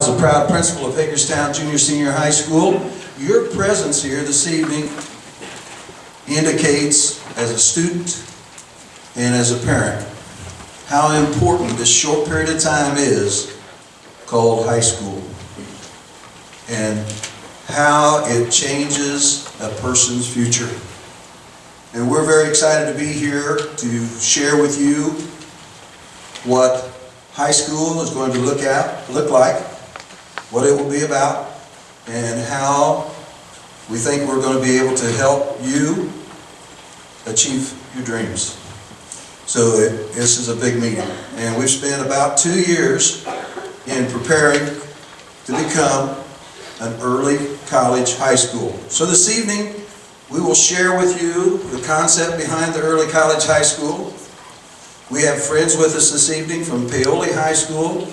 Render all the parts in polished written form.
As a proud principal of Hagerstown Junior Senior High School, your presence here this evening indicates, as a student and as a parent, how important this short period of time is called high school, and how it changes a person's future. And we're very excited to be here to share with you what high school is going to look like, what it will be about, and how we think we're going to be able to help you achieve your dreams. So this is a big meeting, and we've spent about 2 years in preparing to become an early college high school. So this evening we will share with you the concept behind the early college high school. We have friends with us this evening from Paoli High School.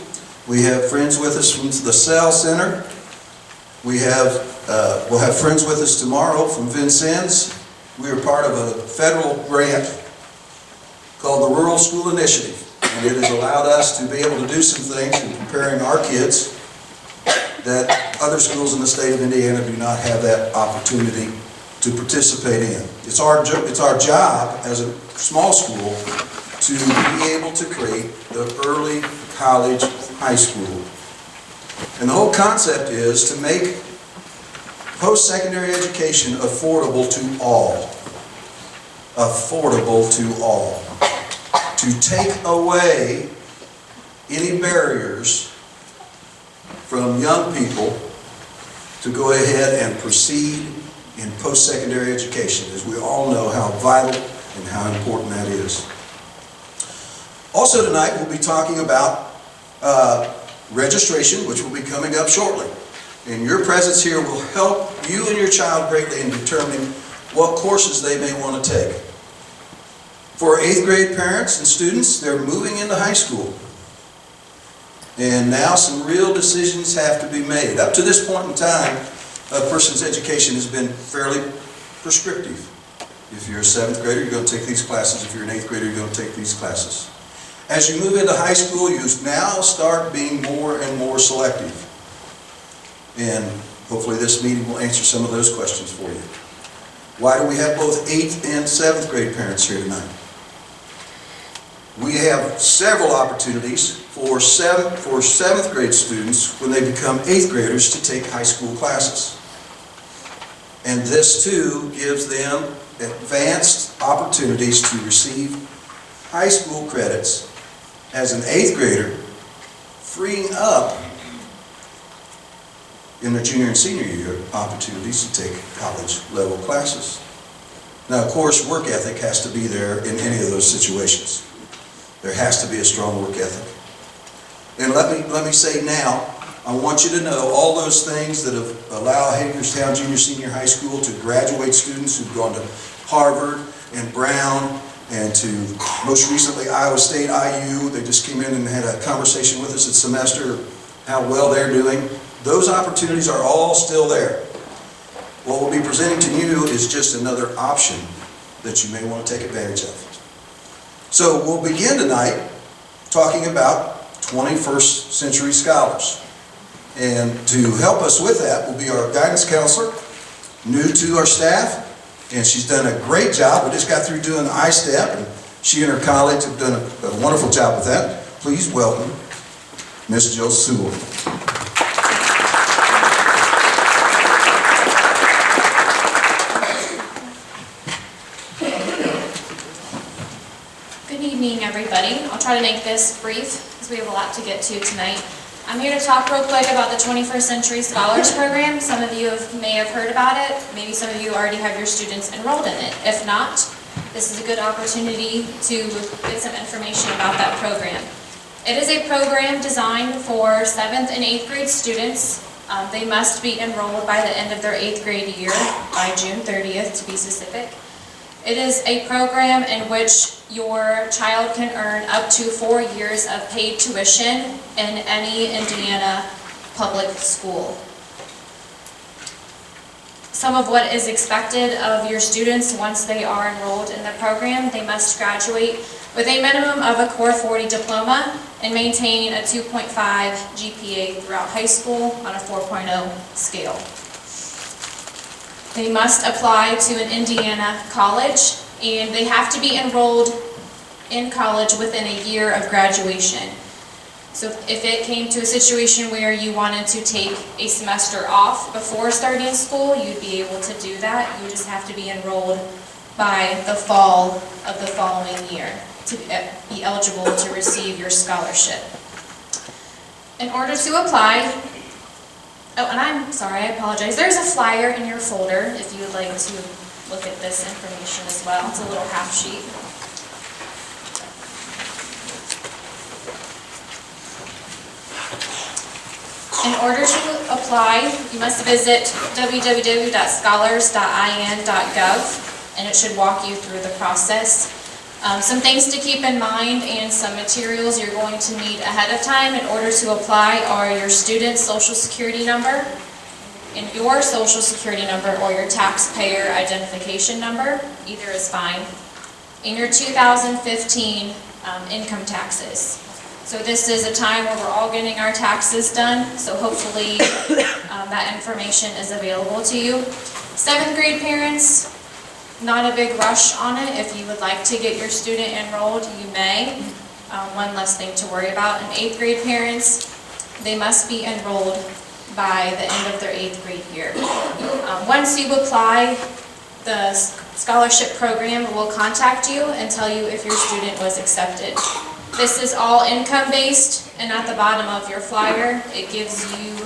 We have friends with us from the Cell Center. We'll have friends with us tomorrow from Vincennes. We are part of a federal grant called the Rural School Initiative, and it has allowed us to be able to do some things in preparing our kids that other schools in the state of Indiana do not have that opportunity to participate in. It's our job as a small school to be able to create the early college high school. And the whole concept is to make post-secondary education affordable to all. Affordable to all. To take away any barriers from young people to go ahead and proceed in post-secondary education, as we all know how vital and how important that is. Also tonight we'll be talking about registration, which will be coming up shortly. And your presence here will help you and your child greatly in determining what courses they may want to take. For 8th grade parents and students, they're moving into high school. And now some real decisions have to be made. Up to this point in time, a person's education has been fairly prescriptive. If you're a 7th grader, you're going to take these classes. If you're an 8th grader, you're going to take these classes. As you move into high school, you now start being more and more selective. And hopefully this meeting will answer some of those questions for you. Why do we have both 8th and 7th grade parents here tonight? We have several opportunities for 7th grade students when they become 8th graders to take high school classes. And this too gives them advanced opportunities to receive high school credits as an 8th grader, freeing up in their junior and senior year opportunities to take college level classes. Now, of course, work ethic has to be there in any of those situations. There has to be a strong work ethic. And let me say now, I want you to know all those things that have allowed Hagerstown Junior Senior High School to graduate students who've gone to Harvard and Brown and to most recently Iowa State, IU. They just came in and had a conversation with us at semester how well they're doing. Those opportunities are all still there. What we'll be presenting to you is just another option that you may want to take advantage of. So we'll begin tonight talking about 21st century scholars. And to help us with that will be our guidance counselor, new to our staff, and she's done a great job. We just got through doing the I-STEP, and she and her colleagues have done a wonderful job with that. Please welcome Ms. Jill Sewell. Good evening, everybody. I'll try to make this brief because we have a lot to get to tonight. I'm here to talk real quick about the 21st Century Scholars Program. Some of you may have heard about it. Maybe some of you already have your students enrolled in it. If not, this is a good opportunity to get some information about that program. It is a program designed for 7th and 8th grade students. They must be enrolled by the end of their 8th grade year, by June 30th to be specific. It is a program in which your child can earn up to 4 years of paid tuition in any Indiana public school. Some of what is expected of your students once they are enrolled in the program: they must graduate with a minimum of a Core 40 diploma and maintain a 2.5 GPA throughout high school on a 4.0 scale. They must apply to an Indiana college, and they have to be enrolled in college within a year of graduation. So if it came to a situation where you wanted to take a semester off before starting school, you'd be able to do that. You just have to be enrolled by the fall of the following year to be eligible to receive your scholarship. In order to apply, oh, and I'm sorry, I apologize. There's a flyer in your folder if you would like to look at this information as well. It's a little half sheet. In order to apply, you must visit www.scholars.in.gov, and it should walk you through the process. Some things to keep in mind and some materials you're going to need ahead of time in order to apply are your student's social security number, and your social security number or your taxpayer identification number, either is fine, and your 2015 income taxes. So this is a time where we're all getting our taxes done, so hopefully that information is available to you. 7th grade parents, not a big rush on it. If you would like to get your student enrolled, you may. One less thing to worry about. And 8th grade parents, they must be enrolled by the end of their 8th grade year. Once you apply, the scholarship program will contact you and tell you if your student was accepted. This is all income-based, and at the bottom of your flyer, it gives you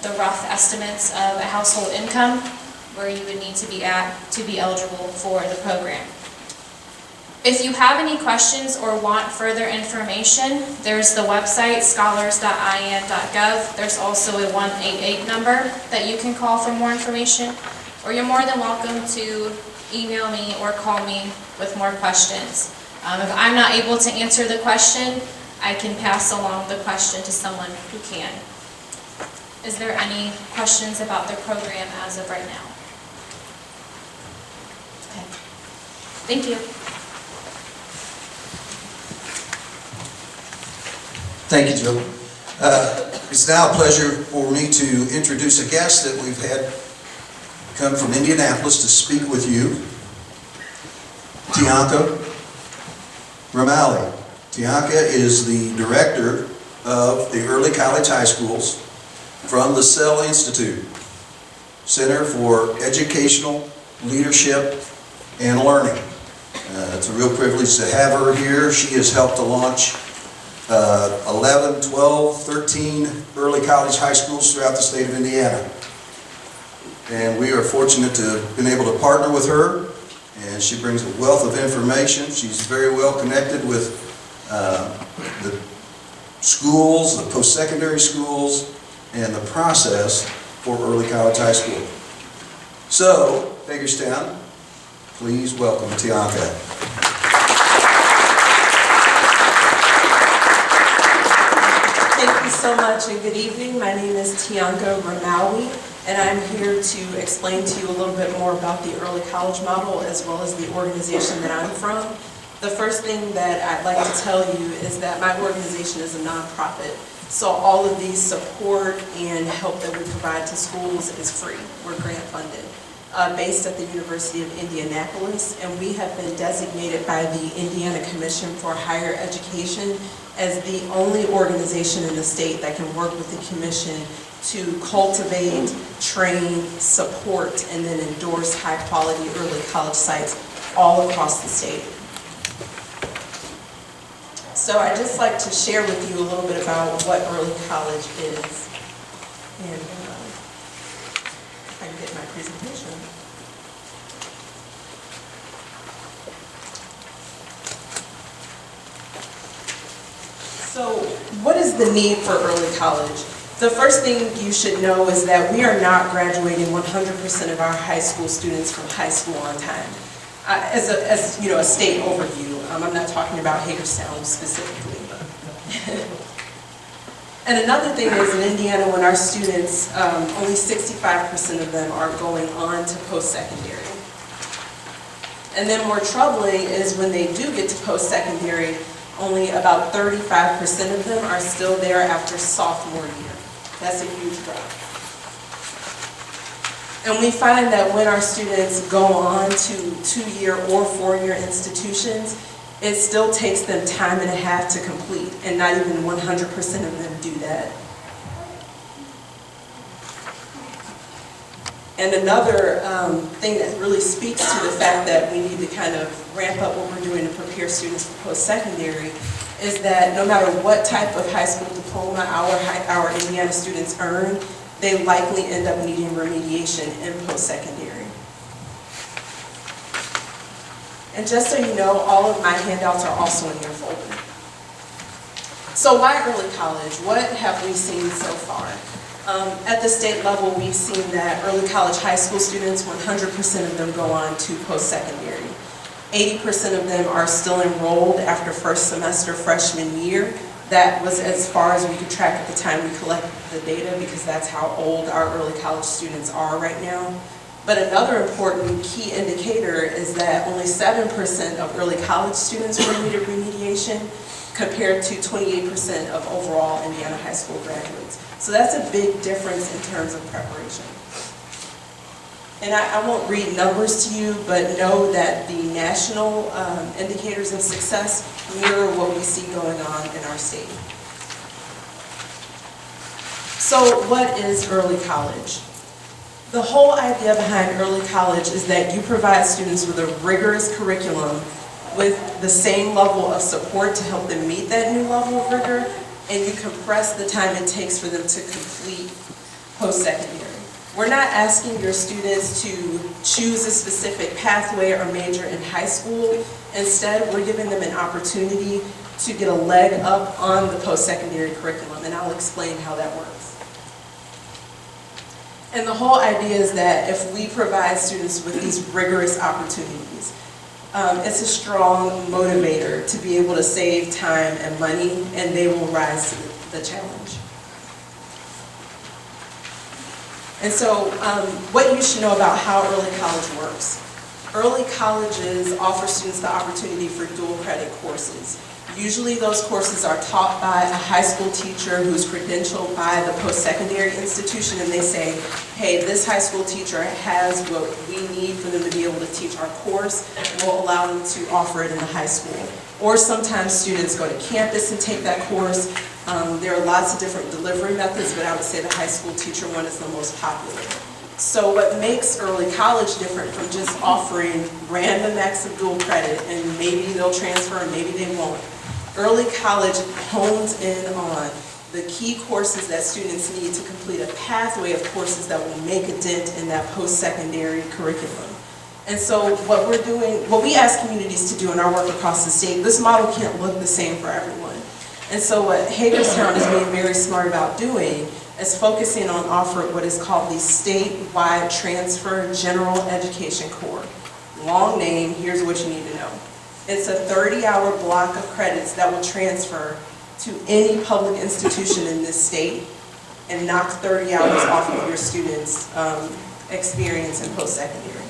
the rough estimates of a household income where you would need to be at to be eligible for the program. If you have any questions or want further information, there's the website, scholars.in.gov. There's also a 188 number that you can call for more information, or you're more than welcome to email me or call me with more questions. If I'm not able to answer the question, I can pass along the question to someone who can. Is there any questions about the program as of right now? Okay. Thank you. Thank you, Jill. It's now a pleasure for me to introduce a guest that we've had come from Indianapolis to speak with you, Tianka Ramali. Tianka is the director of the Early College High Schools from the SEL Institute, Center for Educational Leadership and Learning. It's a real privilege to have her here. She has helped to launch 11, 12, 13 early college high schools throughout the state of Indiana. And we are fortunate to have been able to partner with her, and she brings a wealth of information. She's very well connected with the schools, the post-secondary schools, and the process for early college high school. So, Hagerstown, please welcome Tianka. Thank you so much and good evening. My name is Tianka Ramali, and I'm here to explain to you a little bit more about the early college model as well as the organization that I'm from. The first thing that I'd like to tell you is that my organization is a nonprofit, so all of the support and help that we provide to schools is free. We're grant funded. Based at the University of Indianapolis, and we have been designated by the Indiana Commission for Higher Education as the only organization in the state that can work with the commission to cultivate, train, support, and then endorse high-quality early college sites all across the state. So I'd just like to share with you a little bit about what early college is. And if I can get my presentation. So what is the need for early college? The first thing you should know is that we are not graduating 100% of our high school students from high school on time. As you know, a state overview, I'm not talking about Hagerstown specifically. And another thing is in Indiana, when our students, only 65% of them are going on to post-secondary. And then more troubling is when they do get to post-secondary, only about 35% of them are still there after sophomore year. That's a huge drop. And we find that when our students go on to 2-year or 4-year institutions, it still takes them time and a half to complete, and not even 100% of them do that. And another thing that really speaks to the fact that we need to kind of ramp up what we're doing to prepare students for post-secondary is that no matter what type of high school diploma our Indiana students earn, they likely end up needing remediation in post-secondary. And just so you know, all of my handouts are also in your folder. So why early college? What have we seen so far? At the state level, we've seen that early college high school students, 100% of them go on to post-secondary. 80% of them are still enrolled after first semester freshman year. That was as far as we could track at the time we collected the data, because that's how old our early college students are right now. But another important key indicator is that only 7% of early college students were needed remediation, compared to 28% of overall Indiana high school graduates. So that's a big difference in terms of preparation. And I won't read numbers to you, but know that the national indicators of success mirror what we see going on in our state. So what is early college? The whole idea behind early college is that you provide students with a rigorous curriculum with the same level of support to help them meet that new level of rigor, and you compress the time it takes for them to complete post-secondary. We're not asking your students to choose a specific pathway or major in high school. Instead, we're giving them an opportunity to get a leg up on the post-secondary curriculum, and I'll explain how that works. And the whole idea is that if we provide students with these rigorous opportunities, it's a strong motivator to be able to save time and money, and they will rise to the challenge. And so what you should know about how early college works. Early colleges offer students the opportunity for dual credit courses. Usually those courses are taught by a high school teacher who's credentialed by the post-secondary institution, and they say, hey, this high school teacher has what we need for them to be able to teach our course, and we'll allow them to offer it in the high school. Or sometimes students go to campus and take that course. There are lots of different delivery methods, but I would say the high school teacher one is the most popular. So what makes early college different from just offering random acts of dual credit, and maybe they'll transfer and maybe they won't, early college hones in on the key courses that students need to complete a pathway of courses that will make a dent in that post-secondary curriculum. And so what we're doing, what we ask communities to do in our work across the state, this model can't look the same for everyone. And so what Hagerstown is being very smart about doing is focusing on offering what is called the statewide transfer general education core. Long name, here's what you need to know. It's a 30-hour block of credits that will transfer to any public institution in this state and knock 30 hours off of your students' experience in post-secondary.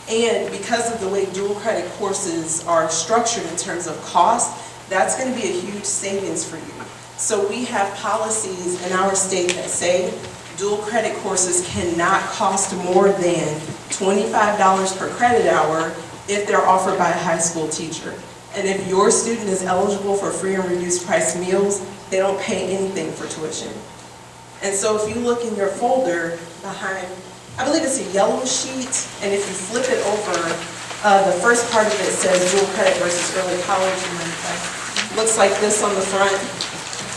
And because of the way dual credit courses are structured in terms of cost, that's going to be a huge savings for you. So we have policies in our state that say dual credit courses cannot cost more than $25 per credit hour if they're offered by a high school teacher. And if your student is eligible for free and reduced price meals, they don't pay anything for tuition. And so if you look in your folder behind, I believe it's a yellow sheet, and if you flip it over, the first part of it says dual credit versus early college, and then it looks like this on the front.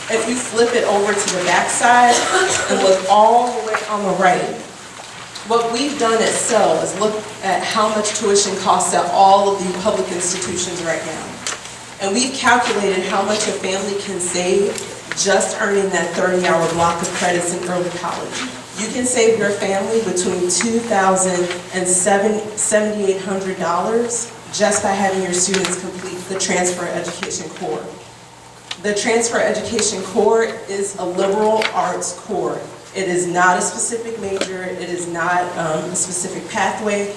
If you flip it over to the back side and look all the way on the right, what we've done at SEL is look at how much tuition costs at all of the public institutions right now. And we've calculated how much a family can save just earning that 30-hour block of credits in early college. You can save your family between $2,000 and $7,800 just by having your students complete the transfer education core. The Transfer Education Core is a liberal arts core. It is not a specific major, it is not a specific pathway.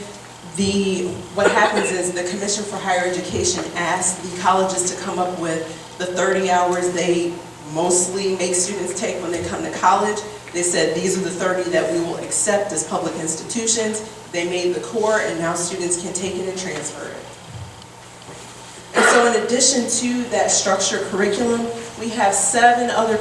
What happens is the Commission for Higher Education asks the colleges to come up with the 30 hours they mostly make students take when they come to college. They said these are the 30 that we will accept as public institutions. They made the core and now students can take it and transfer it. And so in addition to that structured curriculum, we have 7 other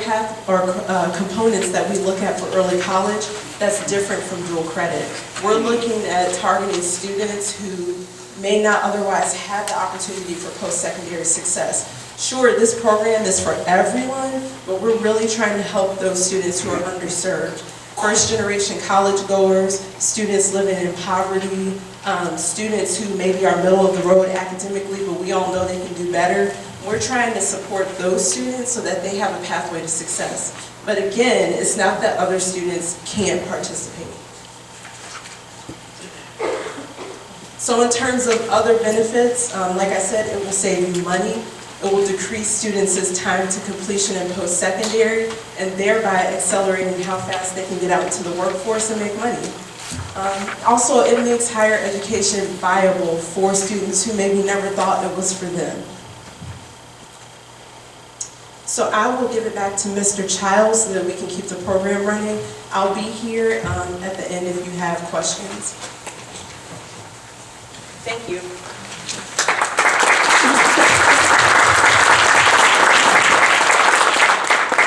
components that we look at for early college that's different from dual credit. We're looking at targeting students who may not otherwise have the opportunity for post-secondary success. Sure, this program is for everyone, but we're really trying to help those students who are underserved. First-generation college goers, students living in poverty, students who maybe are middle of the road academically, but we all know they can do better. We're trying to support those students so that they have a pathway to success. But again, it's not that other students can't participate. So in terms of other benefits, like I said, it will save you money. It will decrease students' time to completion in post-secondary, and thereby accelerating how fast they can get out into the workforce and make money. Also, it makes higher education viable for students who maybe never thought it was for them. So I will give it back to Mr. Childs so that we can keep the program running. I'll be here at the end if you have questions. Thank you.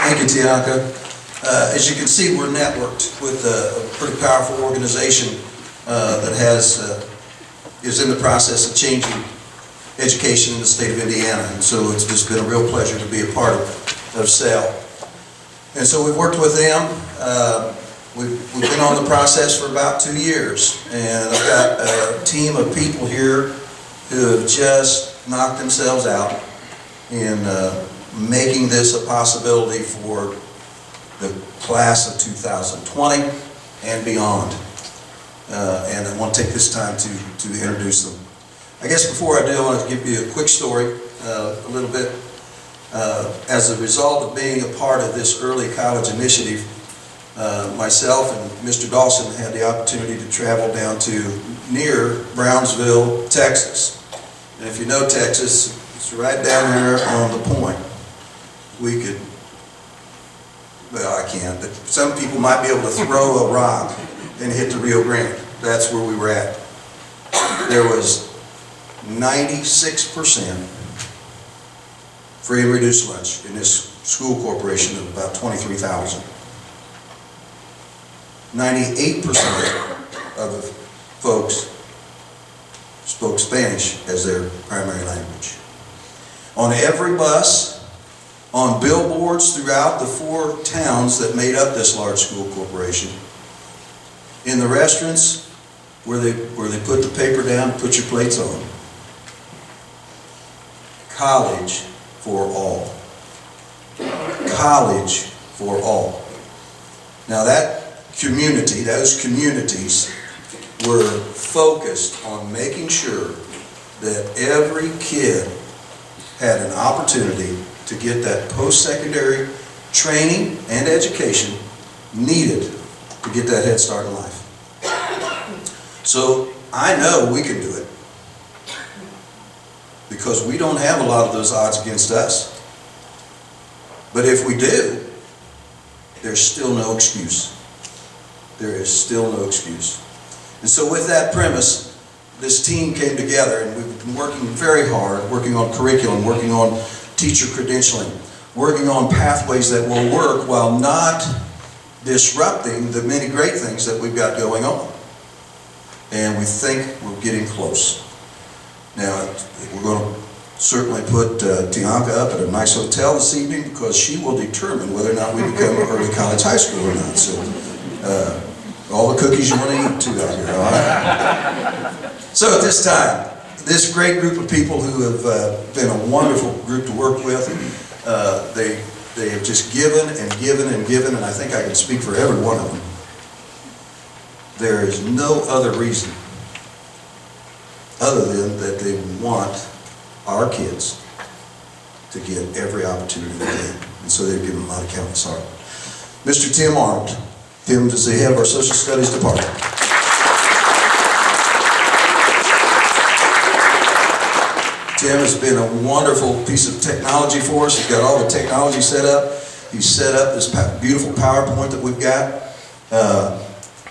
Thank you, Tianka. As you can see, we're networked with a pretty powerful organization that is in the process of changing education in the state of Indiana. And so it's just been a real pleasure to be a part of SEL. And so we've worked with them. We've been on the process for about 2 years. And I've got a team of people here who have just knocked themselves out in making this a possibility for the class of 2020 and beyond. And I want to take this time to introduce them. I guess before I do, I want to give you a quick story, a little bit. As a result of being a part of this early college initiative, myself and Mr. Dawson had the opportunity to travel down to near Brownsville, Texas. And if you know Texas, it's right down there on the point. We could, well, I can't, but some people might be able to throw a rock and hit the Rio Grande. That's where we were at. There was 96% free and reduced lunch in this school corporation of about 23,000. 98% of the folks spoke Spanish as their primary language. On every bus, on billboards throughout the 4 towns that made up this large school corporation, in the restaurants where they put the paper down, put your plates on. College for all. College for all. Now that community, those communities were focused on making sure that every kid had an opportunity to get that post-secondary training and education needed to get that head start in life. So I know we can do it because we don't have a lot of those odds against us. But if we do, there's still no excuse. There is still no excuse. And so with that premise, this team came together and we've been working very hard, working on curriculum, working on teacher credentialing, working on pathways that will work while not disrupting the many great things that we've got going on. And we think we're getting close. Now, we're going to certainly put Tianka up at a nice hotel this evening because she will determine whether or not we become an early college high school or not. So, all the cookies you want to eat too out here, all right? So at this time, this great group of people who have been a wonderful group to work with, they have just given and given and given, and I think I can speak for every one of them. There is no other reason other than that they want our kids to get every opportunity they can. And so they've given a lot of countless heart. Mr. Tim Arnold. Tim is the head of our Social Studies Department. Tim has been a wonderful piece of technology for us. He's got all the technology set up. He's set up this beautiful PowerPoint that we've got.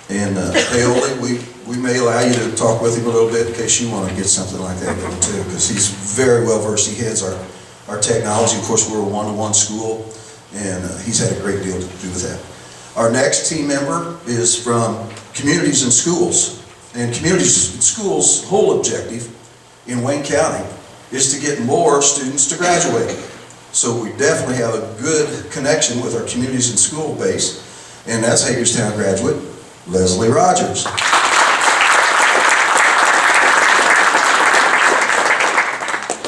Paoli, we may allow you to talk with him a little bit in case you want to get something like that going too, because he's very well versed. He heads our technology. Of course, we're a one-to-one school, and he's had a great deal to do with that. Our next team member is from Communities and Schools. And Communities and Schools' whole objective in Wayne County is to get more students to graduate. So we definitely have a good connection with our Communities and School base, and that's Hagerstown graduate Leslie Rogers.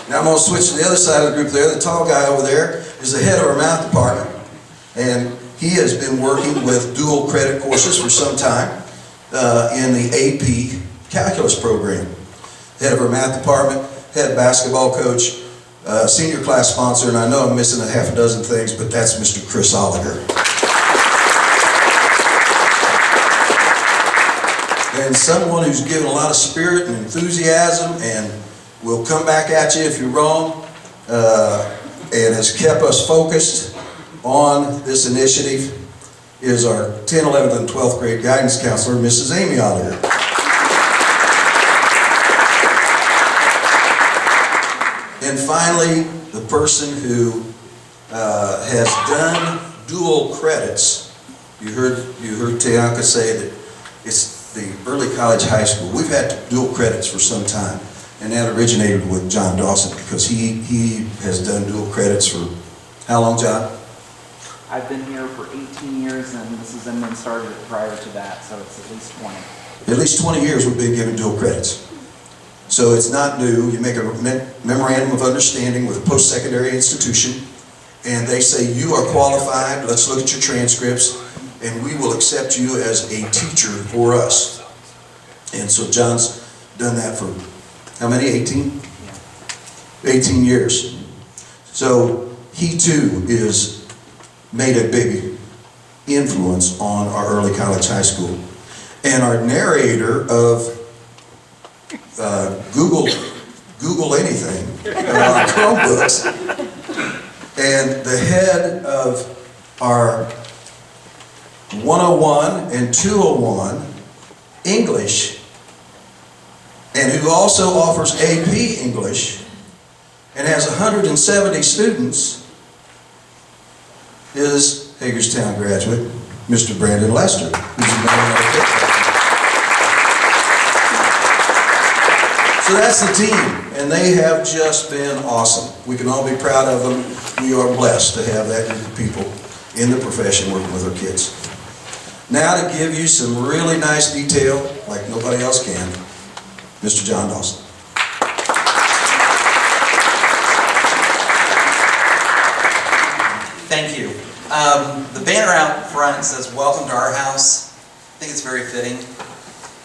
Now I'm going to switch to the other side of the group there. The tall guy over there is the head of our math department, and he has been working with dual credit courses for some time in the AP calculus program. Head of our math department, head basketball coach, senior class sponsor, and I know I'm missing a half a dozen things, but that's Mr. Chris Oliver. And someone who's given a lot of spirit and enthusiasm and will come back at you if you're wrong, and has kept us focused on this initiative is our 10th, 11th, and 12th grade guidance counselor, Mrs. Amy Oliver. And finally, the person who has done dual credits. You heard Tianka say that it's the early college high school. We've had dual credits for some time, and that originated with John Dawson because he has done dual credits for how long, John? I've been here for 18 years, and Mrs. Inman started it prior to that, so it's at least 20. At least 20 years we've been given dual credits. So it's not new. You make a memorandum of understanding with a post-secondary institution, and they say you are qualified, let's look at your transcripts, and we will accept you as a teacher for us. And so John's done that for how many, 18? 18 years. So he too is made a big influence on our early college high school. And our narrator of Google anything on Chromebooks, and the head of our 101 and 201 English, and who also offers AP English and has 170 students, is Hagerstown graduate, Mr. Brandon Lester, who's a member of our faculty. So that's the team, and they have just been awesome. We can all be proud of them. We are blessed to have that group of people in the profession working with our kids. Now to give you some really nice detail, like nobody else can, Mr. John Dawson. Thank you. The banner out front says, "Welcome to our house." I think it's very fitting.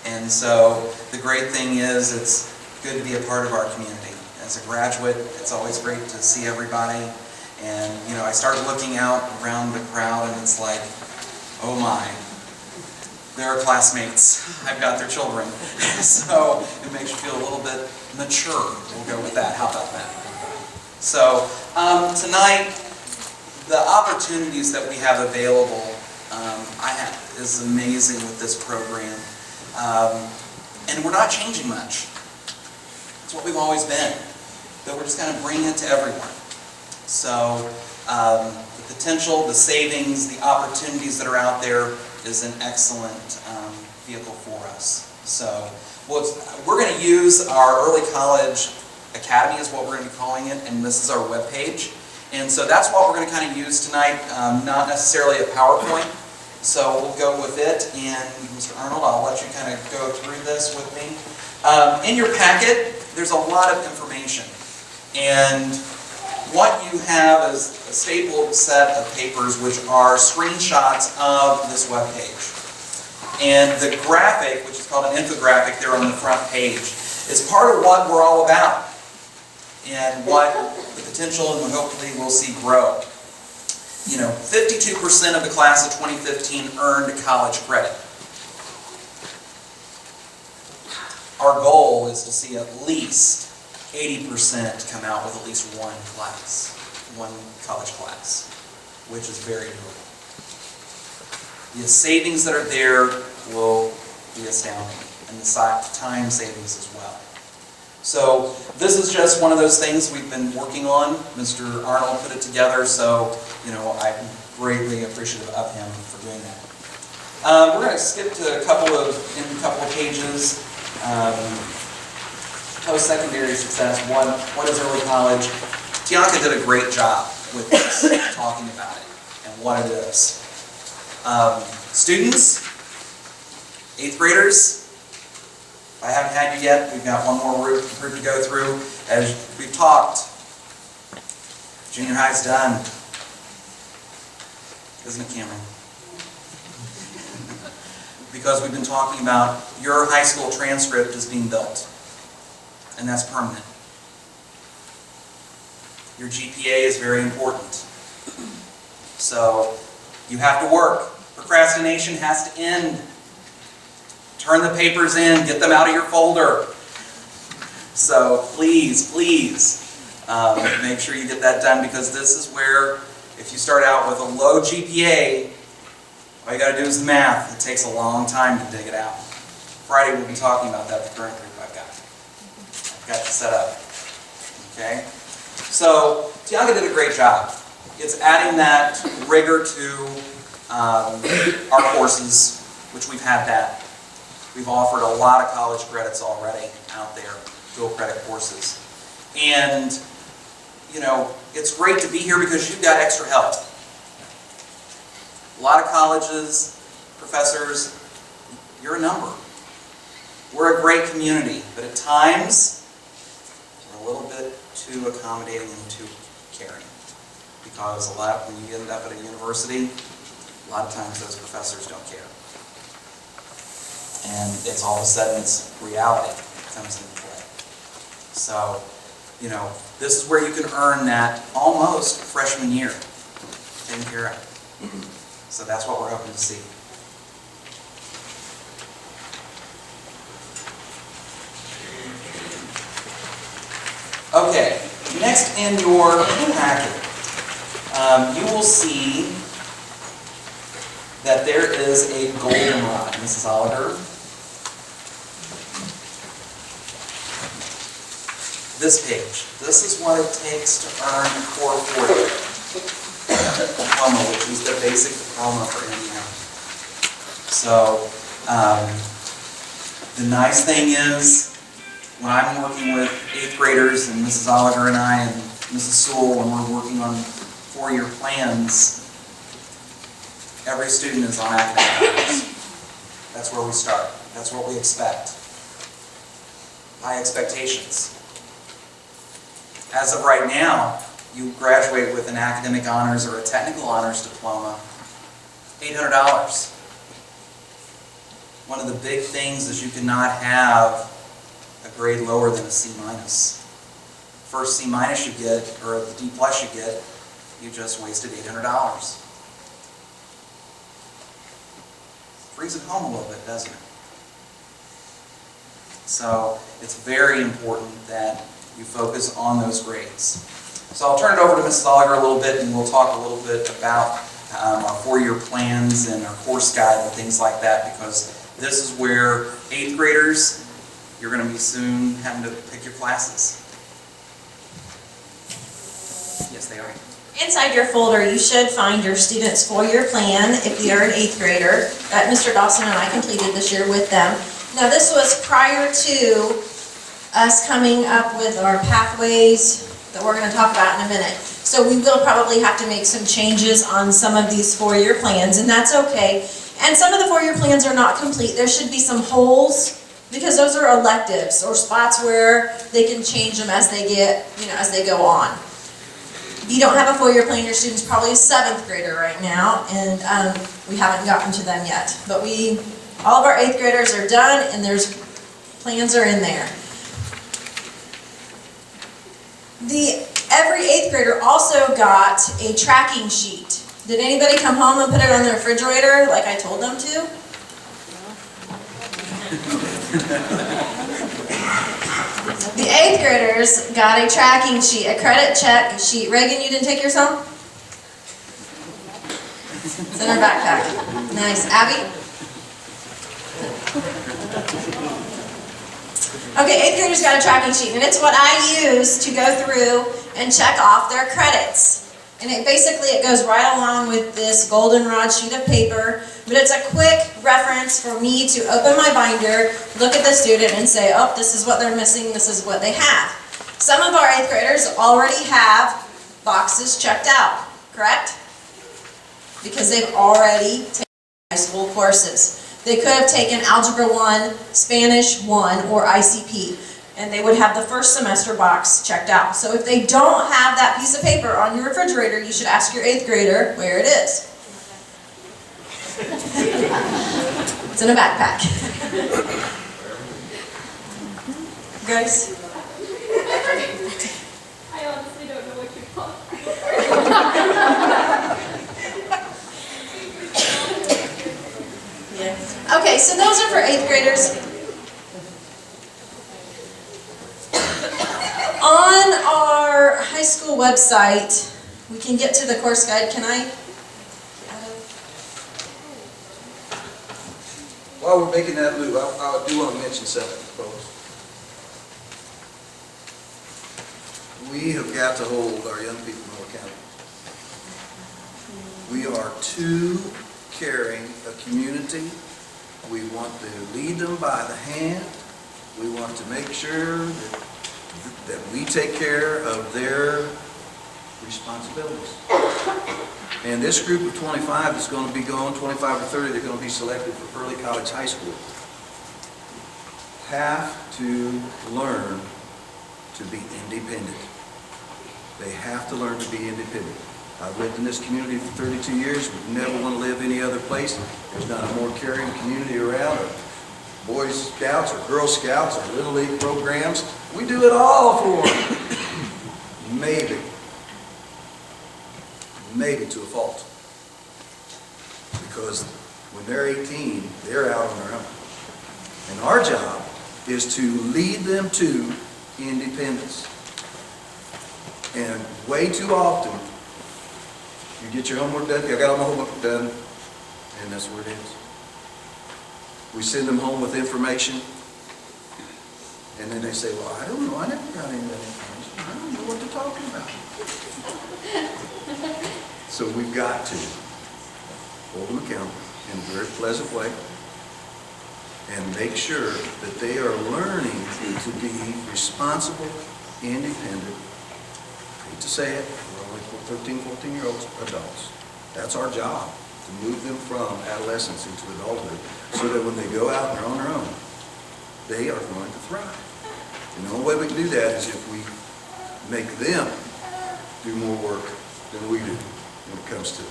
And so the great thing is it's good to be a part of our community. As a graduate, it's always great to see everybody. And, you know, I started looking out around the crowd and it's like, oh my, there are classmates. I've got their children. So it makes you feel a little bit mature. We'll go with that. How about that? So tonight, the opportunities that we have available is amazing with this program. And we're not changing much. It's what we've always been. But we're just kind of bringing it to everyone. So the potential, the savings, the opportunities that are out there is an excellent vehicle for us. So we're going to use our Early College Academy is what we're going to be calling it, and this is our webpage. And so that's what we're going to kind of use tonight, not necessarily a PowerPoint. So we'll go with it, and Mr. Arnold, I'll let you kind of go through this with me. In your packet, there's a lot of information. And what you have is a stapled set of papers which are screenshots of this webpage. And the graphic, which is called an infographic there on the front page, is part of what we're all about. and what the potential and hopefully we'll see grow. 52% of the class of 2015 earned college credit. Our goal is to see at least 80% come out with at least one college class, which is very doable. The savings that are there will be astounding, and the time savings as well. So this is just one of those things we've been working on. Mr. Arnold put it together, so I'm greatly appreciative of him for doing that. We're going to skip to a couple of pages. Post-secondary success. What is early college? Tianka did a great job with this, talking about it and what it is. Students, 8th graders. If I haven't had you yet, we've got one more group to go through. As we've talked, junior high's done. Isn't it, Cameron? Because we've been talking about your high school transcript is being built, and that's permanent. Your GPA is very important. So you have to work. Procrastination has to end. Turn the papers in, get them out of your folder. So please, make sure you get that done, because this is where, if you start out with a low GPA, all you got to do is the math. It takes a long time to dig it out. Friday we'll be talking about that, the current group I've got to set up. Okay? So Tianka did a great job. It's adding that rigor to our courses, which we've had that. We've offered a lot of college credits already out there, dual credit courses. And, it's great to be here because you've got extra help. A lot of colleges, professors, you're a number. We're a great community, but at times, we're a little bit too accommodating and too caring. Because when you end up at a university, a lot of times those professors don't care. And it's all of a sudden, it's reality comes into play. So, this is where you can earn that almost freshman year taken care of. So that's what we're hoping to see. Okay, next in your packet, you will see that there is a goldenrod, Mrs. Oliver. This page. This is what it takes to earn Core 40 diploma, which is the basic diploma for Indiana. So, the nice thing is, when I'm working with 8th graders, and Mrs. Oliver and I, and Mrs. Sewell, when we're working on 4-year plans, every student is on academic honors. That's where we start. That's what we expect. High expectations. As of right now, you graduate with an academic honors or a technical honors diploma, $800. One of the big things is you cannot have a grade lower than a C-. First C- you get, or the D+ you get, you just wasted $800. Brings it home a little bit, doesn't it? So it's very important that you focus on those grades. So I'll turn it over to Mrs. Oliver a little bit, and we'll talk a little bit about our 4-year plans and our course guide and things like that, because this is where 8th graders, you're going to be soon having to pick your classes. Yes, they are. Inside your folder, you should find your student's 4-year plan if you're an 8th grader that Mr. Dawson and I completed this year with them. Now, this was prior to us coming up with our pathways that we're going to talk about in a minute. So we will probably have to make some changes on some of these 4-year plans, and that's okay. And some of the 4-year plans are not complete. There should be some holes, because those are electives or spots where they can change them as they get, as they go on. If you don't have a 4-year plan, your student's probably a 7th grader right now, and we haven't gotten to them yet. But all of our 8th graders are done, and plans are in there. Every eighth grader also got a tracking sheet. Did anybody come home and put it on the refrigerator like I told them to? The eighth graders got a tracking sheet, a credit check sheet. Reagan, you didn't take yours home? It's in her backpack. Nice. Abby? Okay, eighth graders got a tracking sheet, and it's what I use to go through and check off their credits. And it goes right along with this goldenrod sheet of paper, but it's a quick reference for me to open my binder, look at the student and say, oh, this is what they're missing, this is what they have. Some of our eighth graders already have boxes checked out, correct? Because they've already taken high school courses. They could have taken Algebra 1, Spanish 1, or ICP, and they would have the first semester box checked out. So if they don't have that piece of paper on your refrigerator, you should ask your eighth grader where it is. It's in a backpack. Grace? I honestly don't know what you're talking Yeah. Okay, so those are for eighth graders. On our high school website, we can get to the course guide. Can I? While we're making that move, I do want to mention something, folks. We have got to hold our young people more accountable. We are too caring a community. We want to lead them by the hand. We want to make sure that we take care of their responsibilities. And this group of 25 is going to be going, 25 or 30, they're going to be selected for early college high school, have to learn to be independent. They have to learn to be independent. I've lived in this community for 32 years, would never want to live any other place. There's not a more caring community around, or Boy Scouts or Girl Scouts or Little League programs. We do it all for them. Maybe to a fault. Because when they're 18, they're out on their own. And our job is to lead them to independence. And way too often, you get your homework done, I got all my homework done, and that's where it ends. We send them home with information, and then they say, well, I don't know, I never got any of that information. I don't know what they're talking about. So we've got to hold them accountable in a very pleasant way and make sure that they are learning to be responsible, independent. I hate to say it, we're only 13, 14-year-olds, adults. That's our job, to move them from adolescence into adulthood so that when they go out and they're on their own, they are going to thrive. And the only way we can do that is if we make them do more work than we do when it comes to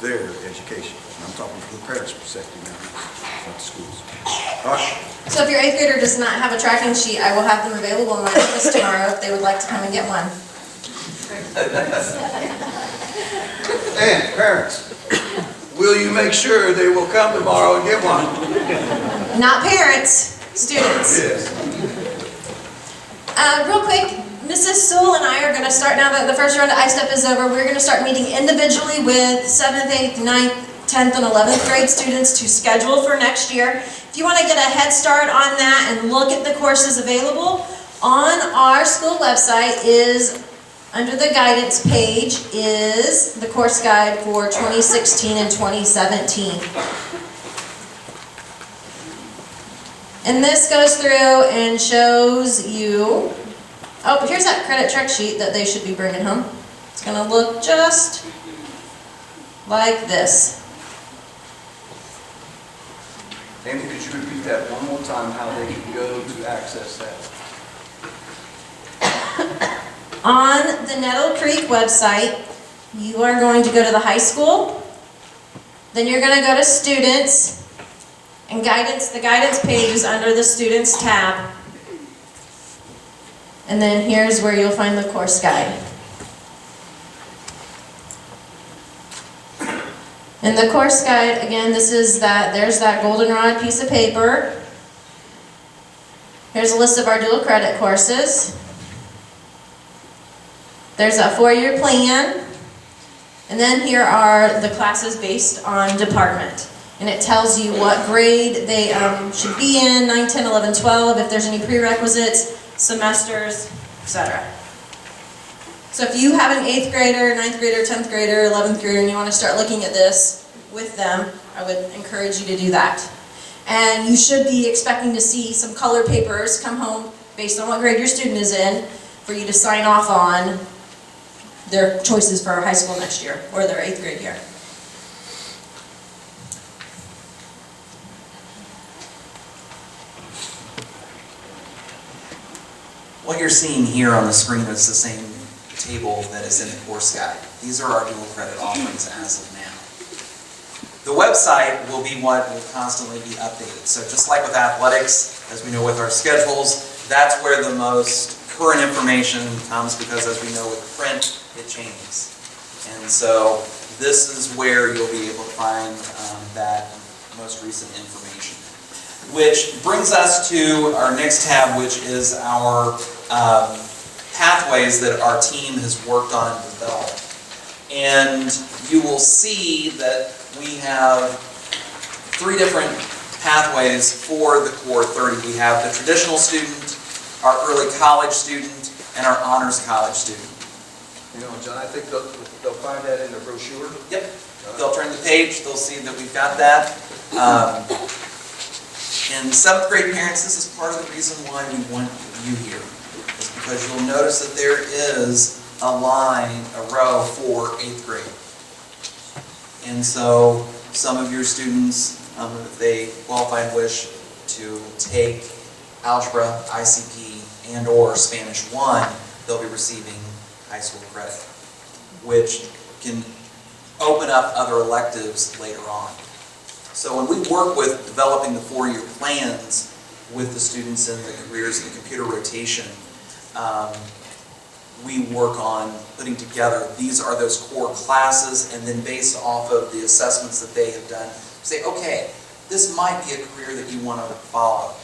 their education. And I'm talking from the parents' perspective now, not the schools. All right. So if your eighth grader does not have a tracking sheet, I will have them available in my office tomorrow if they would like to come and get one. And parents, will you make sure they will come tomorrow and get one? Not parents, students. Yes. Real quick, Mrs. Sewell and I are going to start, now that the first round of I-STEP is over, we're going to start meeting individually with 7th, 8th, 9th, 10th, and 11th grade students to schedule for next year. If you want to get a head start on that and look at the courses available, on our school website is, under the guidance page, is the course guide for 2016 and 2017. And this goes through and shows you, oh, here's that credit check sheet that they should be bringing home. It's going to look just like this. Amy, could you repeat that one more time, how they can go to access that? On the Nettle Creek website, you are going to go to the high school, then you're going to go to students, and guidance. The guidance page is under the students tab. And then here's where you'll find the course guide. And the course guide, again, there's that goldenrod piece of paper. Here's a list of our dual credit courses. There's a 4-year plan. And then here are the classes based on department. And it tells you what grade they should be in, 9, 10, 11, 12, if there's any prerequisites, semesters, etc. So if you have an 8th grader, 9th grader, 10th grader, 11th grader, and you want to start looking at this with them, I would encourage you to do that. And you should be expecting to see some color papers come home based on what grade your student is in for you to sign off on their choices for high school next year or their 8th grade year. What you're seeing here on the screen is the same table that is in the course guide. These are our dual credit offerings as of now. The website will be what will constantly be updated. So just like with athletics, as we know with our schedules, that's where the most current information comes because as we know with print, it changes. And so this is where you'll be able to find that most recent information. Which brings us to our next tab, which is our pathways that our team has worked on and developed. And you will see that we have 3 different pathways for the Core 30. We have the traditional student, our early college student, and our honors college student. You know, John, I think they'll find that in the brochure. Yep. They'll turn the page, they'll see that we've got that. And 7th grade parents, this is part of the reason why we want you here. Is because you'll notice that there is a line, a row for 8th grade. And so some of your students, if they qualify and wish to take algebra, ICP, and or Spanish 1, they'll be receiving high school credit, which can open up other electives later on. So when we work with developing the 4-year plans with the students in the careers and the computer rotation, we work on putting together, these are those core classes, and then based off of the assessments that they have done, say, okay, this might be a career that you want to follow.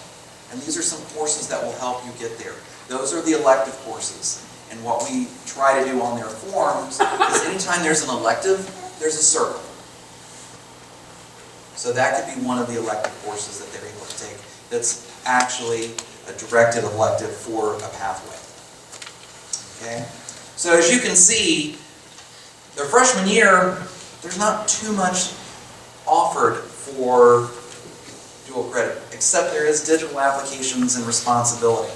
And these are some courses that will help you get there. Those are the elective courses. And what we try to do on their forms is anytime there's an elective, there's a circle. So that could be one of the elective courses that they're able to take that's actually a directed elective for a pathway. Okay? So as you can see, their freshman year, there's not too much offered for dual credit, except there is digital applications and responsibility.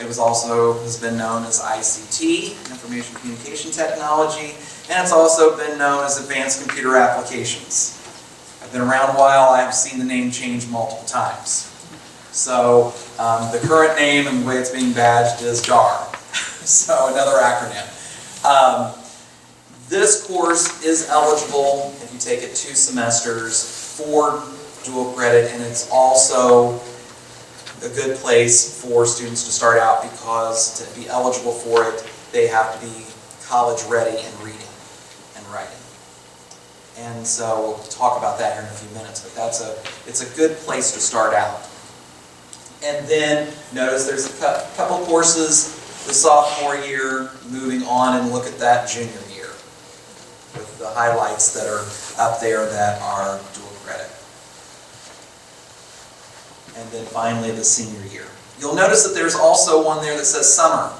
It was also has been known as ICT, Information Communication Technology, and it's also been known as Advanced Computer Applications. I've been around a while, I've seen the name change multiple times. So the current name and the way it's being badged is DAR, so another acronym. This course is eligible if you take it 2 semesters for dual credit, and it's also a good place for students to start out because to be eligible for it, they have to be college ready in reading and writing. And so we'll talk about that here in a few minutes, but it's a good place to start out. And then notice there's a couple courses the sophomore year, moving on and look at that junior year with the highlights that are up there that are dual credit. And then finally the senior year. You'll notice that there's also one there that says summer.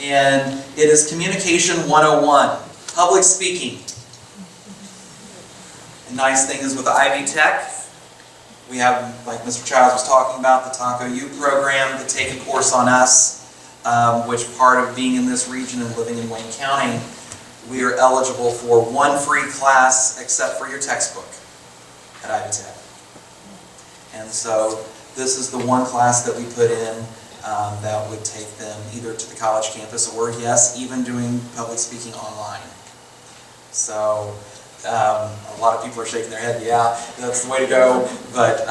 And it is Communication 101, public speaking. The nice thing is with Ivy Tech, we have, like Mr. Childs was talking about, the Taco U program, the Take a Course on Us, which part of being in this region and living in Wayne County, we are eligible for 1 free class except for your textbook at Ivy Tech. And so this is the one class that we put in that would take them either to the college campus or, yes, even doing public speaking online. So a lot of people are shaking their head, yeah, that's the way to go, but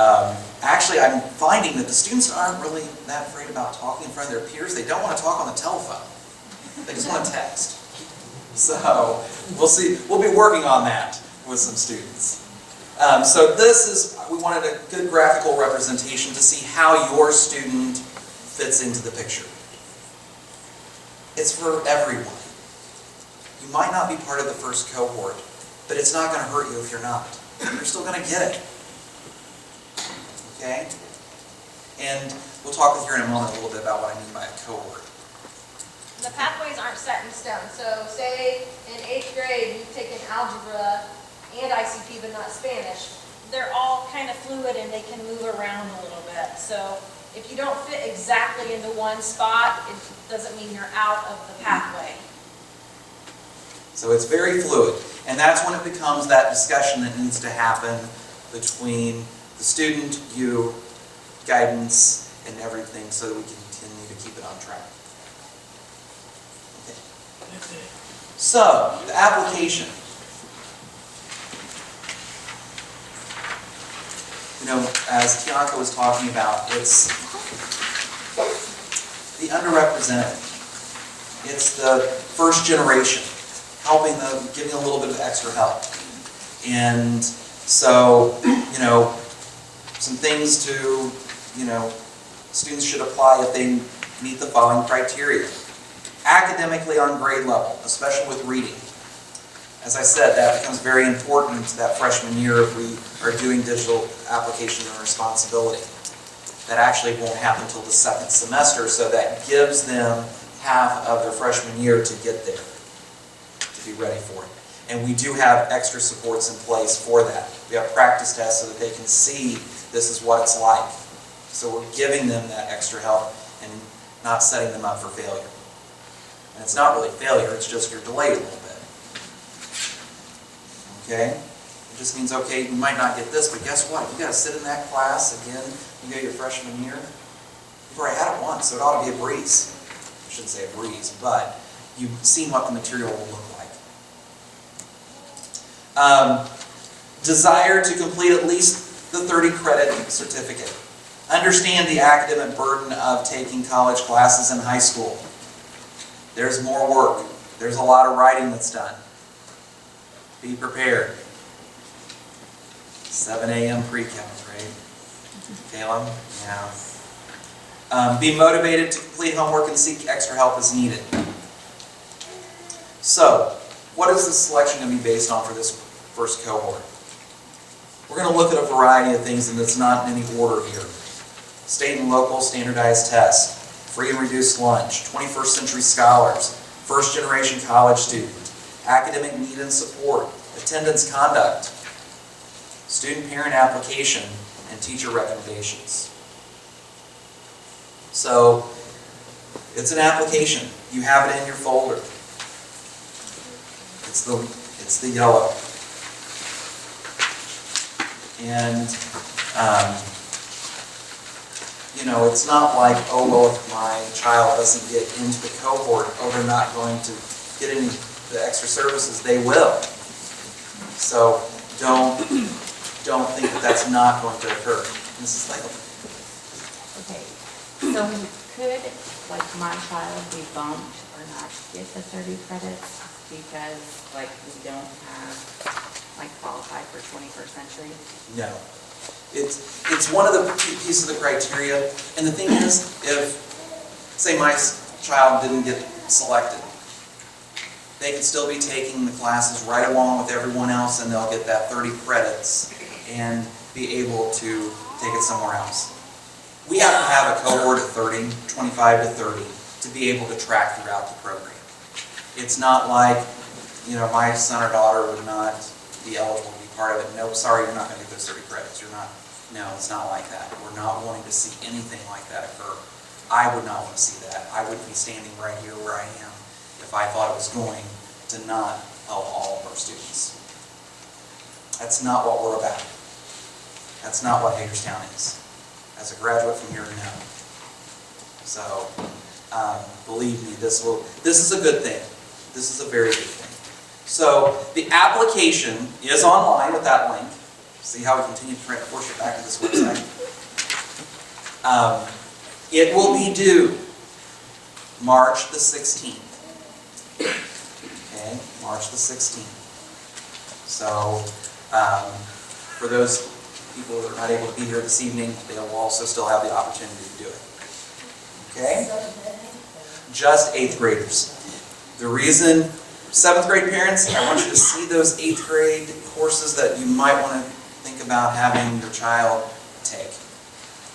actually, I'm finding that the students aren't really that afraid about talking in front of their peers. They don't want to talk on the telephone. They just want to text. So we'll see. We'll be working on that with some students. So this is, we wanted a good graphical representation to see how your student fits into the picture. It's for everyone. You might not be part of the first cohort, but it's not going to hurt you if you're not. You're still going to get it. Okay? And we'll talk with you in a moment a little bit about what I mean by a cohort. The pathways aren't set in stone. So say in 8th grade you've taken algebra and ICP but not Spanish. They're all kind of fluid and they can move around a little bit. So if you don't fit exactly into one spot, it doesn't mean you're out of the pathway. So it's very fluid. And that's when it becomes that discussion that needs to happen between the student, you, guidance, and everything so that we can continue to keep it on track. Okay. So, the application. You know, as Tianka was talking about, it's the underrepresented. It's the first generation, helping them, giving a little bit of extra help. And so, you know, some things to, you know, students should apply if they meet the following criteria. Academically on grade level, especially with reading. As I said, that becomes very important that freshman year if we are doing digital application and responsibility. That actually won't happen until the second semester, so that gives them half of their freshman year to get there, to be ready for it. And we do have extra supports in place for that. We have practice tests so that they can see this is what it's like. So we're giving them that extra help and not setting them up for failure. And it's not really failure, it's just you're delayed a little bit. Okay? It just means, okay, you might not get this, but guess what? You gotta sit in that class again, you go your freshman year. You've already had it once, so it ought to be a breeze. I shouldn't say a breeze, but you've seen what the material will look like. Desire to complete at least the 30 credit certificate. Understand the academic burden of taking college classes in high school. There's more work. There's a lot of writing that's done. Be prepared. 7 a.m. pre-count, right? Caleb? Yeah. Be motivated to complete homework and seek extra help as needed. So, what is the selection going to be based on for this first cohort? We're going to look at a variety of things, and it's not in any order here. State and local standardized tests, free and reduced lunch, 21st century scholars, first generation college student, academic need and support, attendance conduct, student parent application, and teacher recommendations. So, it's an application. You have it in your folder. It's the yellow. And, you know, it's not like, oh, well, if my child doesn't get into the cohort, oh, they're not going to get any of the extra services. They will. So don't think that that's not going to occur. Mrs. Layla. Okay, so could, like, my child be bumped or not get the 30 credits because, like, we don't have, like, qualify for 21st century? No. It's one of the pieces of the criteria. And the thing is, if, say, my child didn't get selected, they could still be taking the classes right along with everyone else, and they'll get that 30 credits and be able to take it somewhere else. We have to have a cohort of 30, 25 to 30, to be able to track throughout the program. It's not like, you know, my son or daughter would not be eligible to be part of it. Nope, sorry, you're not going to get those 30 credits. You're not. No, it's not like that. We're not wanting to see anything like that occur. I would not want to see that. I wouldn't be standing right here where I am if I thought it was going to not help all of our students. That's not what we're about. That's not what Hagerstown is. As a graduate from here, no. So, believe me, this is a good thing. This is a very good thing. So, the application is online with that link. See how we continue to force you back to this website. It will be due March the 16th. Okay, March the 16th. So, for those people that are not able to be here this evening, they will also still have the opportunity to do it. Okay? Just 8th graders. The reason, 7th grade parents, I want you to see those 8th grade courses that you might want to think about having your child take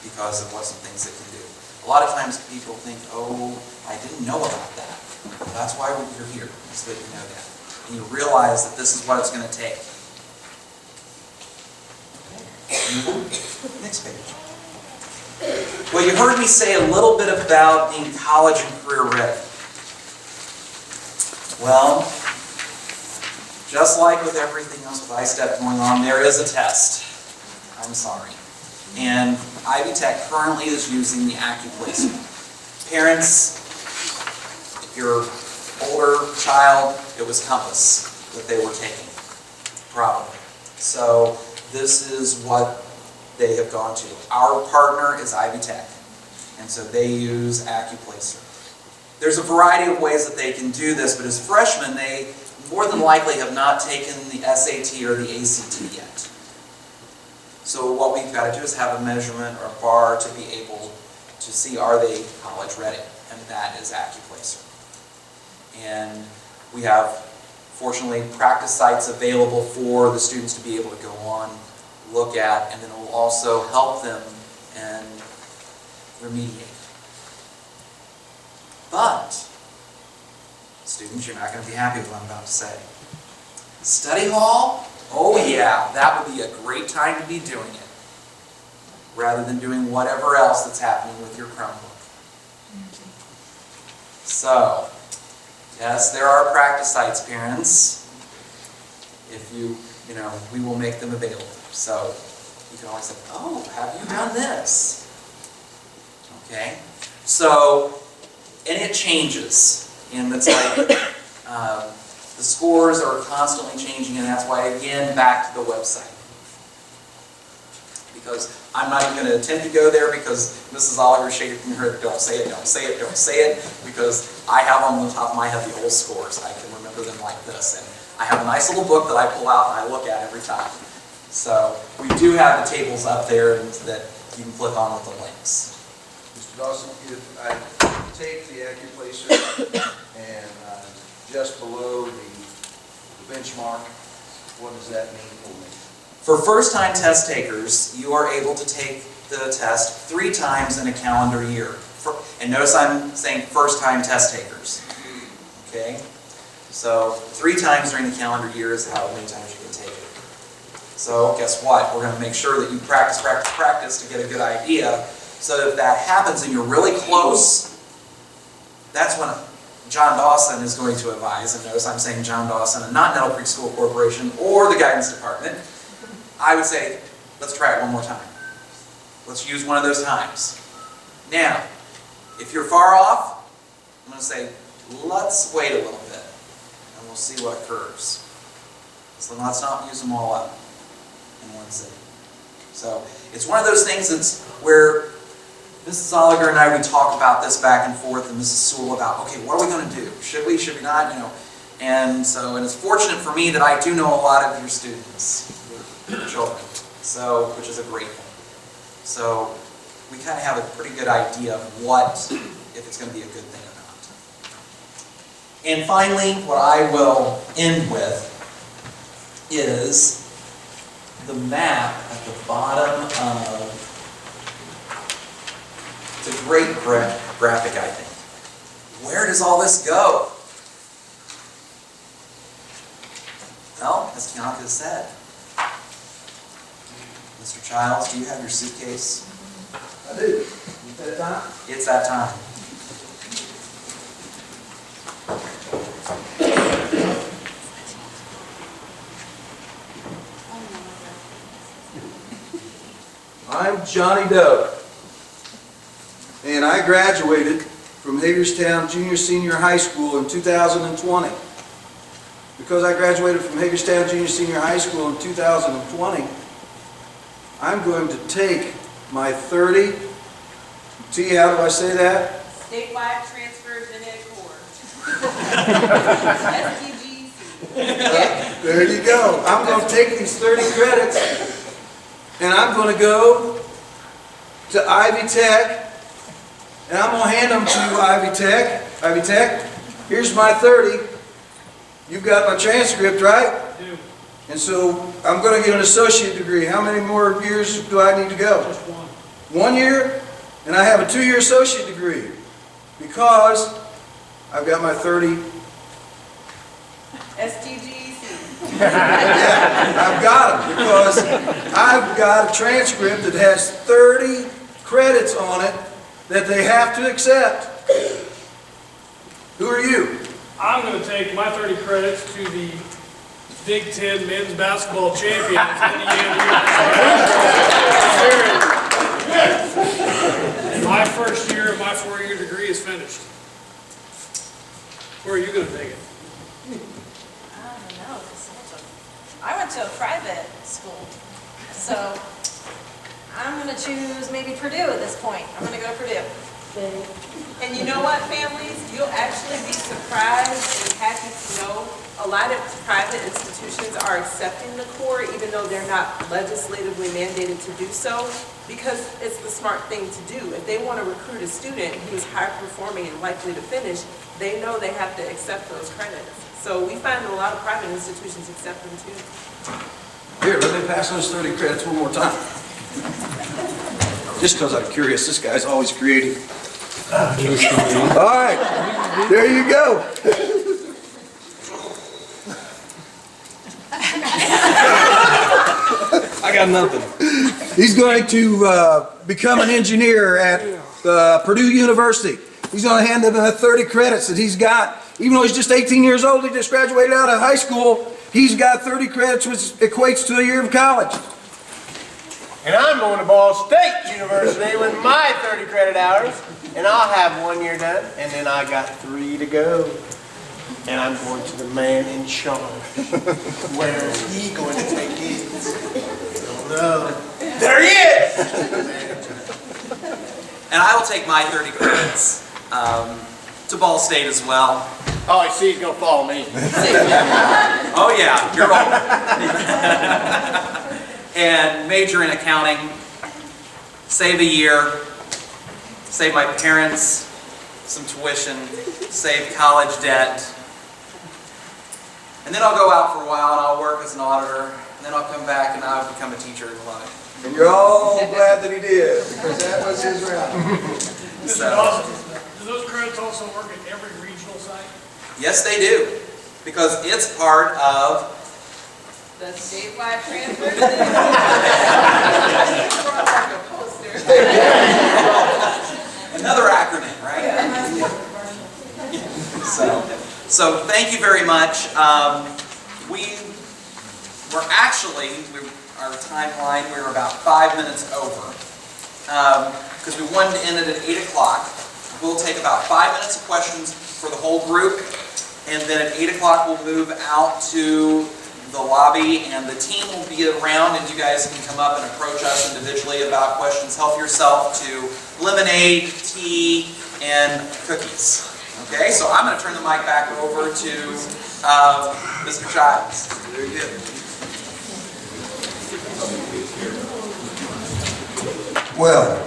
because of what some things it can do. A lot of times people think, oh, I didn't know about that. Well, that's why you're here, so that you know that. And you realize that this is what it's going to take. Next page. Well, you heard me say a little bit about being college and career ready. Well, just like with everything else with ISTEP going on, there is a test. I'm sorry. And Ivy Tech currently is using the AccuPlacer. Parents, if you're an older child, it was Compass that they were taking, probably. So this is what they have gone to. Our partner is Ivy Tech, and so they use AccuPlacer. There's a variety of ways that they can do this, but as freshmen, they more than likely have not taken the SAT or the ACT yet. So what we've got to do is have a measurement or a bar to be able to see are they college ready, and that is AccuPlacer. And we have, fortunately, practice sites available for the students to be able to go on, look at, and then it will also help them and remediate. But, students, you're not going to be happy with what I'm about to say. Study hall? Oh yeah, that would be a great time to be doing it, rather than doing whatever else that's happening with your Chromebook. So, yes, there are practice sites, parents. If we will make them available. So, you can always say, oh, have you done this? Okay? So, and it changes. And it's like, the scores are constantly changing, and that's why, again, back to the website. Because I'm not even going to attempt to go there because Mrs. Oliver shaking her head, don't say it, don't say it, don't say it, because I have on the top of my head the old scores. I can remember them like this. And I have a nice little book that I pull out and I look at every time. So we do have the tables up there that you can click on with the links. Mr. Dawson, if I take the AccuPlacer and just below the benchmark, what does that mean for me? For first-time test takers, you are able to take the test 3 times in a calendar year. And notice I'm saying first-time test takers. Okay? So 3 times during the calendar year is how many times you can take it. So guess what? We're going to make sure that you practice, practice, practice to get a good idea. So that if that happens and you're really close, that's when John Dawson is going to advise. And notice I'm saying John Dawson and not Nettle Creek School Corporation or the guidance department. I would say, let's try it one more time. Let's use one of those times. Now, if you're far off, I'm going to say, let's wait a little bit, and we'll see what occurs. So let's not use them all up in one sitting. So it's one of those things that's where Mrs. Oliger and I, we talk about this back and forth, and Mrs. Sewell about, okay, what are we going to do? Should we not? And it's fortunate for me that I do know a lot of your students, your children, so, which is a great thing. So we kind of have a pretty good idea of if it's going to be a good thing or not. And finally, what I will end with is the map at the bottom of, it's a great graphic, I think. Where does all this go? Well, as Tianka said, Mr. Childs, do you have your suitcase? I do. Is that time? It's that time. I'm Johnny Doe, and I graduated from Hagerstown Junior Senior High School in 2020. Because I graduated from Hagerstown Junior Senior High School in 2020, I'm going to take my 30 T, how do I say that? Statewide transfers in ed core. STGC. There you go. I'm going to take these 30 credits and I'm going to go to Ivy Tech and I'm going to hand them to Ivy Tech. Ivy Tech, here's my 30. You've got my transcript, right? I do. And so I'm going to get an associate degree. How many more years do I need to go? Just one. 1 year? And I have a 2-year associate degree because I've got my 30. STGC. Yeah, I've got them because I've got a transcript that has 30 credits on it that they have to accept. Who are you? I'm going to take my 30 credits to the Big Ten men's basketball champions, Indiana. My first year of my 4-year degree is finished. Where are you going to take it? I don't know, 'cause I went to a private school, so I'm gonna choose maybe Purdue at this point. I'm gonna go to Purdue. And you know what, families? You'll actually be surprised and happy to know a lot of private institutions are accepting the core even though they're not legislatively mandated to do so because it's the smart thing to do. If they want to recruit a student who's high performing and likely to finish, they know they have to accept those credits. So we find a lot of private institutions accept them too. Here, let me pass those 30 credits one more time. Just because I'm curious, this guy's always creative. All right, there you go. I got nothing. He's going to become an engineer at Purdue University. He's going to hand them the 30 credits that he's got. Even though he's just 18 years old, he just graduated out of high school, he's got 30 credits, which equates to a year of college. And I'm going to Ball State University with my 30 credit hours, and I'll have 1 year done, and then I got 3 to go. And I'm going to the man in charge. Where is he going to take his? I don't know. There he is! And I will take my 30 credits to Ball State as well. Oh, I see he's going to follow me. Oh yeah, you're right. And major in accounting, save a year, save my parents some tuition, save college debt. And then I'll go out for a while and I'll work as an auditor, and then I'll come back and I'll become a teacher in life. And you're all glad that he did, because that was his route. So, Do those credits also work at every regional site? yes, they do, because it's part of The statewide transfer. another acronym, right? So thank you very much. We were actually, our timeline, we were about 5 minutes over. Because we wanted to end it at 8 o'clock. We'll take about 5 minutes of questions for the whole group. And then at 8 o'clock, we'll move out to the lobby, and the team will be around, and you guys can come up and approach us individually about questions. Help yourself to lemonade, tea, and cookies. Okay, so I'm going to turn the mic back over to Mr. Childs. Very good. Well,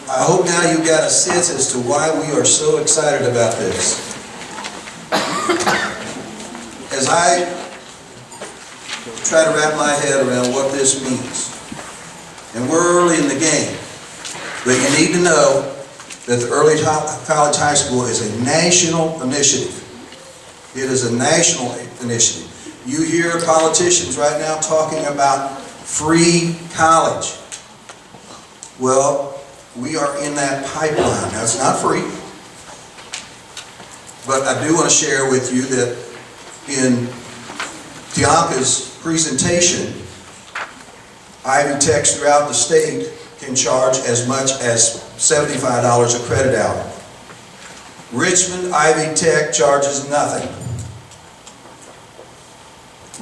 I hope now you've got a sense as to why we are so excited about this. As I try to wrap my head around what this means, and we're early in the game, but you need to know that the Early College High School is a national initiative. It is a national initiative. You hear politicians right now talking about free college. Well, we are in that pipeline. Now, it's not free, but I do want to share with you that in Tianka's presentation, Ivy Techs throughout the state can charge as much as $75 a credit hour. Richmond Ivy Tech charges nothing.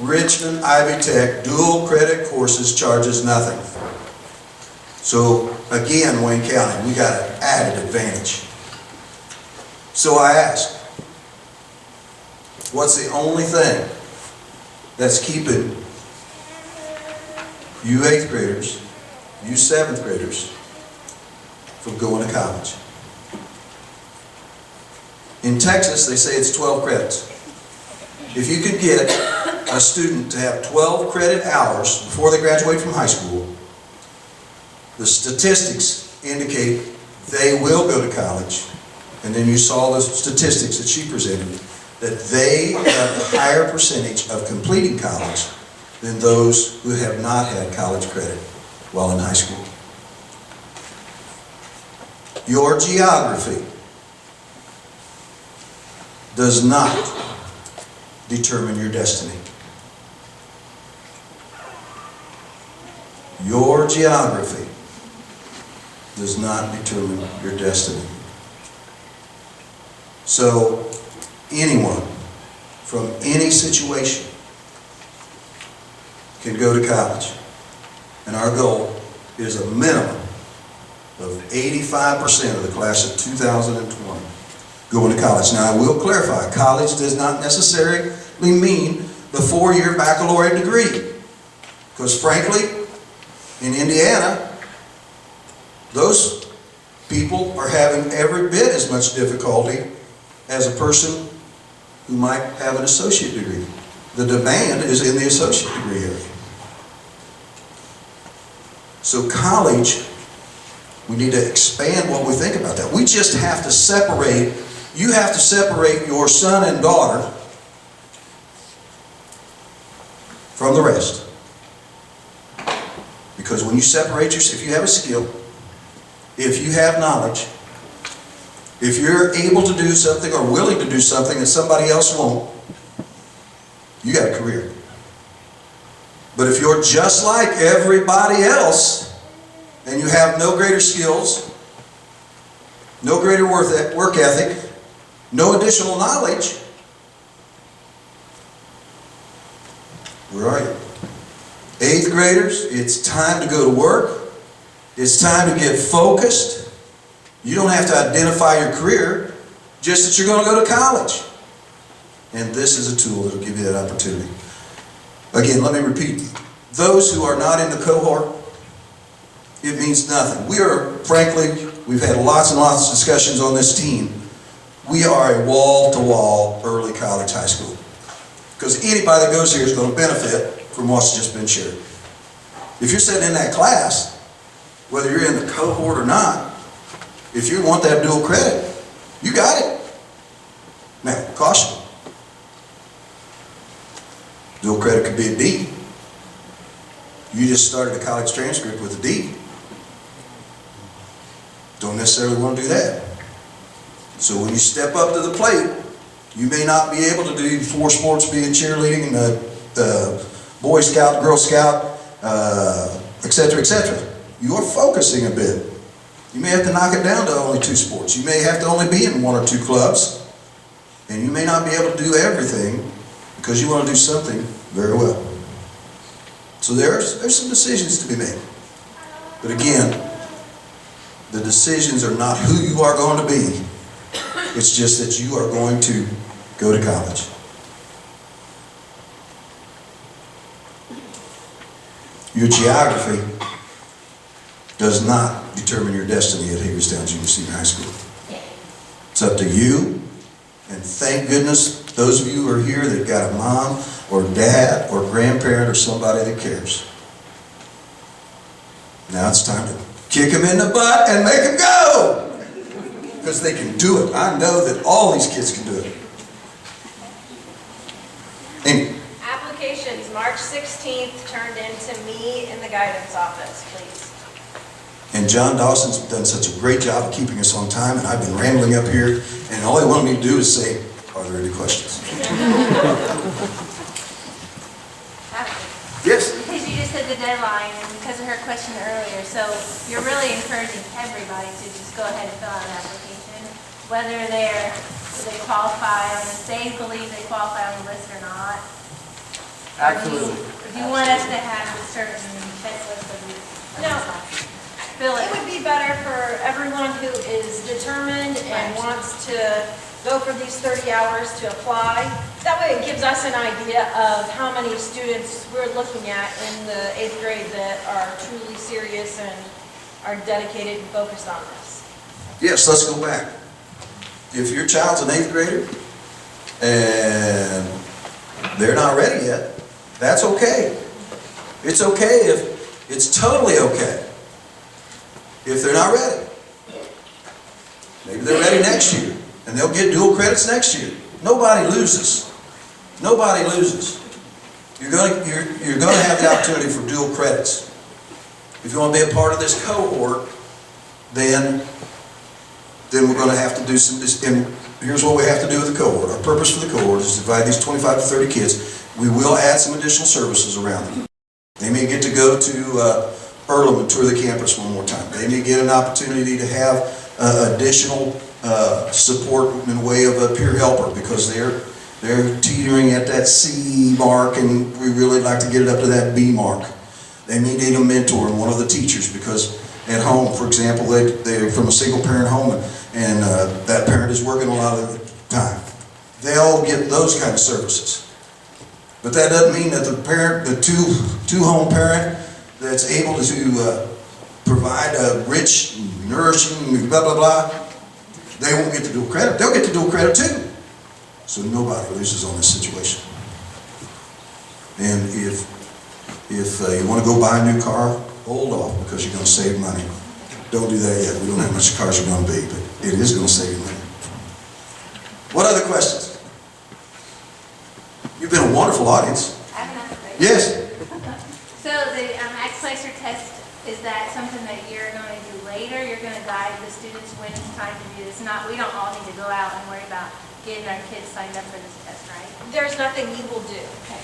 Richmond Ivy Tech dual credit courses charges nothing. So again, Wayne County, we got an added advantage. So I ask, what's the only thing that's keeping you 8th graders, you 7th graders from going to college? In Texas, they say it's 12 credits. If you could get a student to have 12 credit hours before they graduate from high school, the statistics indicate they will go to college. And then you saw the statistics that she presented, that they have a higher percentage of completing college than those who have not had college credit while in high school. Your geography does not determine your destiny. Your geography does not determine your destiny. So, anyone from any situation can go to college. And our goal is a minimum of 85% of the class of 2020 going to college. Now, I will clarify, college does not necessarily mean the 4-year baccalaureate degree. Because frankly, in Indiana, those people are having every bit as much difficulty as a person who might have an associate degree. The demand is in the associate degree area. So college, we need to expand what we think about that. We just have to separate, you have to separate your son and daughter from the rest. Because when you separate yourself, if you have a skill, if you have knowledge, if you're able to do something or willing to do something that somebody else won't, you got a career. But if you're just like everybody else and you have no greater skills, no greater work ethic, no additional knowledge, where are you? 8th graders, it's time to go to work. It's time to get focused. You don't have to identify your career, just that you're going to go to college. And this is a tool that will give you that opportunity. Again, let me repeat. Those who are not in the cohort, it means nothing. We are, frankly, we've had lots and lots of discussions on this team. We are a wall-to-wall early college high school. Because anybody that goes here is going to benefit from what's just been shared. If you're sitting in that class, whether you're in the cohort or not, if you want that dual credit, you got it. Now, caution. Dual credit could be a D. You just started a college transcript with a D. Don't necessarily want to do that. So when you step up to the plate, you may not be able to do 4 sports, being cheerleading and Boy Scout, Girl Scout, etc., etc. You are focusing a bit. You may have to knock it down to only 2 sports. You may have to only be in 1 or 2 clubs. And you may not be able to do everything because you want to do something very well. So there's some decisions to be made. But again, the decisions are not who you are going to be. It's just that you are going to go to college. Your geography does not determine your destiny at Hagerstown Junior Senior High School. It's up to you, and thank goodness those of you who are here that got a mom or dad or grandparent or somebody that cares. Now it's time to kick them in the butt and make them go! Because they can do it. I know that all these kids can do it. Amy. Applications, March 16th, turned in to me in the guidance office, please. And John Dawson's done such a great job of keeping us on time, and I've been rambling up here, and all they want me to do is say, are there any questions? Yes? Because you just said the deadline, and because of her question earlier, so you're really encouraging everybody to just go ahead and fill out an application, whether they qualify on the, they believe they qualify on the list or not. Absolutely. Do you want us to have a certain checklist of these? No. better for everyone who is determined and wants to go for these 30 hours to apply. That way it gives us an idea of how many students we're looking at in the 8th grade that are truly serious and are dedicated and focused on this. Yes, let's go back. If your child's an 8th grader and they're not ready yet, that's okay. It's okay it's totally okay if they're not ready. Maybe they're ready next year and they'll get dual credits next year. Nobody loses. Nobody loses. You're going to have the opportunity for dual credits. If you want to be a part of this cohort, then we're going to have to do and here's what we have to do with the cohort. Our purpose for the cohort is to divide these 25 to 30 kids. We will add some additional services around them. They may get to go to Earlham and tour the campus one more time. They may get an opportunity to have additional support in the way of a peer helper because they're teetering at that C mark and we really like to get it up to that B mark. They may need a mentor and one of the teachers because at home, for example, they're from a single parent home and that parent is working a lot of the time. They'll get those kind of services. But that doesn't mean that the parent, the two-home parent that's able to provide a rich, nourishing, blah, blah, blah, they won't get to dual credit. They'll get to dual credit too. So nobody loses on this situation. And if you want to go buy a new car, hold off because you're going to save money. Don't do that yet. We don't know how much the cars are going to be, but it is going to save you money. What other questions? You've been a wonderful audience. I have another question. Yes? So the X-Placer test, is that something that you're going to do later? You're going to guide the students when it's time to do this? We don't all need to go out and worry about getting our kids signed up for this test, right? There's nothing we will do. Okay.